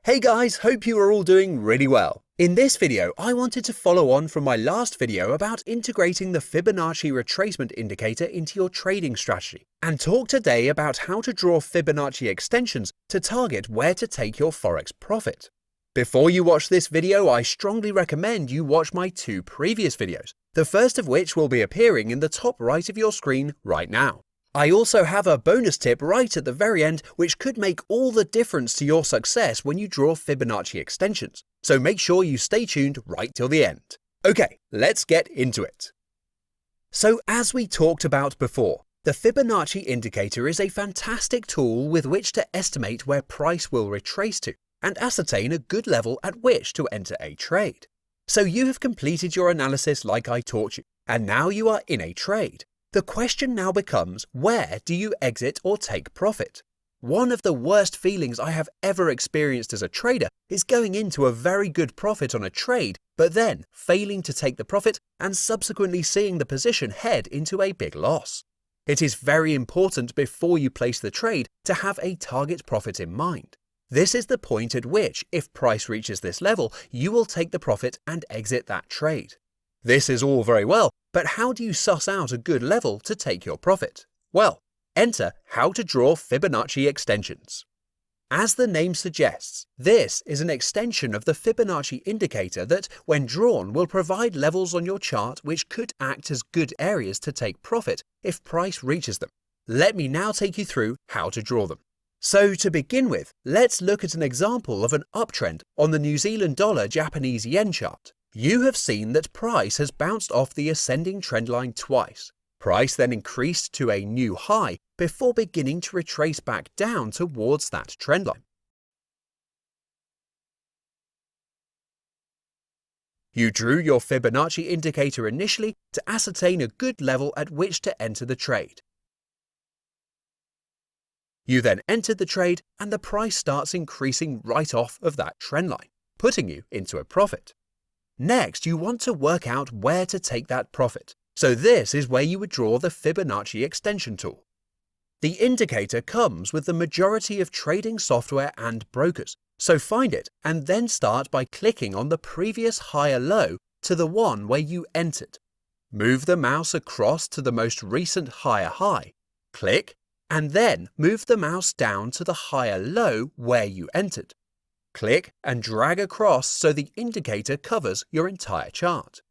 Hey guys, hope you are all doing really well. In this video, I wanted to follow on from my last video about integrating the Fibonacci retracement indicator into your trading strategy and talk today about how to draw Fibonacci extensions to target where to take your Forex profit. Before you watch this video, I strongly recommend you watch my two previous videos, the first of which will be appearing in the top right of your screen right now. I also have a bonus tip right at the very end which could make all the difference to your success when you draw Fibonacci extensions, so make sure you stay tuned right till the end. Okay, let's get into it. So as we talked about before, the Fibonacci indicator is a fantastic tool with which to estimate where price will retrace to and ascertain a good level at which to enter a trade. So you have completed your analysis like I taught you, and now you are in a trade. The question now becomes, where do you exit or take profit? One of the worst feelings I have ever experienced as a trader is going into a very good profit on a trade, but then failing to take the profit and subsequently seeing the position head into a big loss. It is very important before you place the trade to have a target profit in mind. This is the point at which, if price reaches this level, you will take the profit and exit that trade. This is all very well, but how do you suss out a good level to take your profit? Well, enter How to Draw Fibonacci Extensions. As the name suggests, this is an extension of the Fibonacci indicator that, when drawn, will provide levels on your chart which could act as good areas to take profit if price reaches them. Let me now take you through how to draw them. So to begin with, let's look at an example of an uptrend on the New Zealand dollar Japanese yen chart. You have seen that price has bounced off the ascending trendline twice. Price then increased to a new high before beginning to retrace back down towards that trendline. You drew your Fibonacci indicator initially to ascertain a good level at which to enter the trade. You then entered the trade and the price starts increasing right off of that trendline, putting you into a profit. Next, you want to work out where to take that profit, so this is where you would draw the Fibonacci extension tool. The indicator comes with the majority of trading software and brokers, so find it and then start by clicking on the previous higher low to the one where you entered. Move the mouse across to the most recent higher high, click, and then move the mouse down to the higher low where you entered. Click and drag across so the indicator covers your entire chart.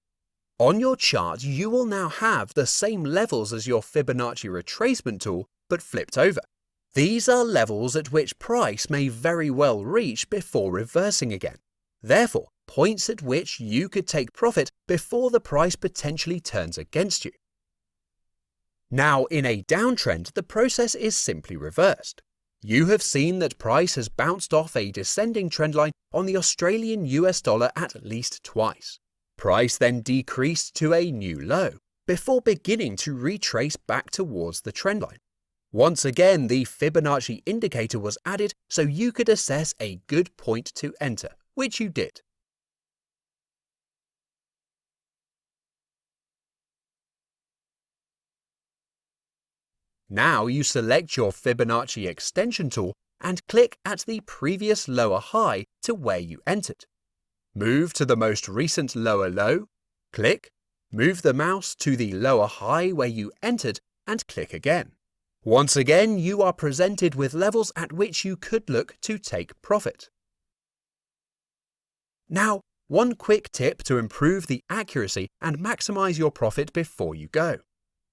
On your chart, you will now have the same levels as your Fibonacci retracement tool, but flipped over. These are levels at which price may very well reach before reversing again. Therefore, points at which you could take profit before the price potentially turns against you. Now, in a downtrend, the process is simply reversed. You have seen that price has bounced off a descending trendline on the Australian US dollar at least twice. Price then decreased to a new low, before beginning to retrace back towards the trendline. Once again, the Fibonacci indicator was added so you could assess a good point to enter, which you did. Now you select your Fibonacci extension tool and click at the previous lower high to where you entered. Move to the most recent lower low, click, move the mouse to the lower high where you entered and click again. Once again, you are presented with levels at which you could look to take profit. Now, one quick tip to improve the accuracy and maximize your profit before you go.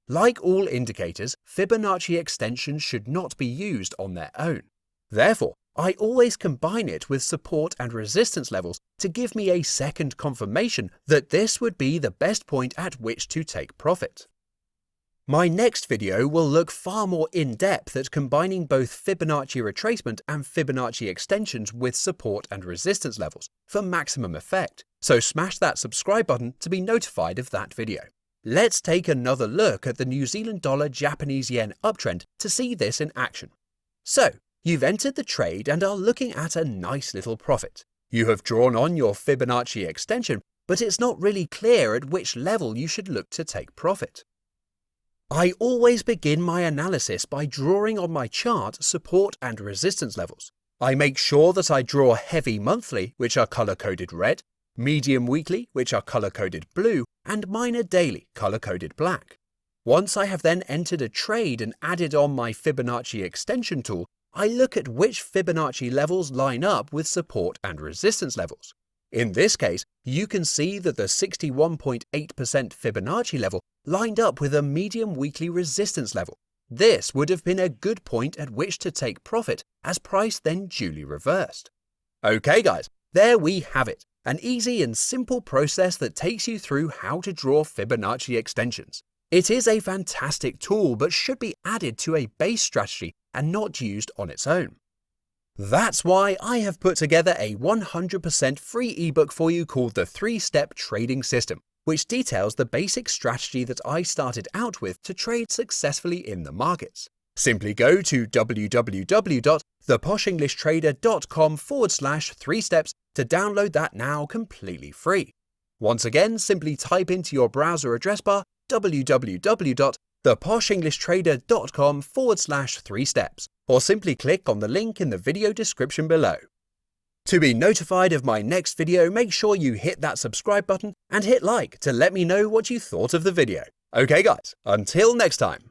Like all indicators, Fibonacci extensions should not be used on their own. Therefore, I always combine it with support and resistance levels to give me a second confirmation that this would be the best point at which to take profit. My next video will look far more in-depth at combining both Fibonacci retracement and Fibonacci extensions with support and resistance levels for maximum effect, so smash that subscribe button to be notified of that video. Let's take another look at the New Zealand dollar Japanese yen uptrend to see this in action. So, you've entered the trade and are looking at a nice little profit. You have drawn on your Fibonacci extension, but it's not really clear at which level you should look to take profit. I always begin my analysis by drawing on my chart support and resistance levels. I make sure that I draw heavy monthly, which are color-coded red, medium weekly, which are color-coded blue, and minor daily, color-coded black. Once I have then entered a trade and added on my Fibonacci extension tool, I look at which Fibonacci levels line up with support and resistance levels. In this case, you can see that the 61.8% Fibonacci level lined up with a medium weekly resistance level. This would have been a good point at which to take profit as price then duly reversed. Okay guys, there we have it. An easy and simple process that takes you through how to draw Fibonacci extensions. It is a fantastic tool but should be added to a base strategy and not used on its own. That's why I have put together a 100% free ebook for you called the 3-Step Trading System, which details the basic strategy that I started out with to trade successfully in the markets. Simply go to www.theposhenglishtrader.com/3steps to download that now completely free. Once again, simply type into your browser address bar www.theposhenglishtrader.com/3steps or simply click on the link in the video description below. To be notified of my next video, make sure you hit that subscribe button and hit like to let me know what you thought of the video. Okay guys, until next time.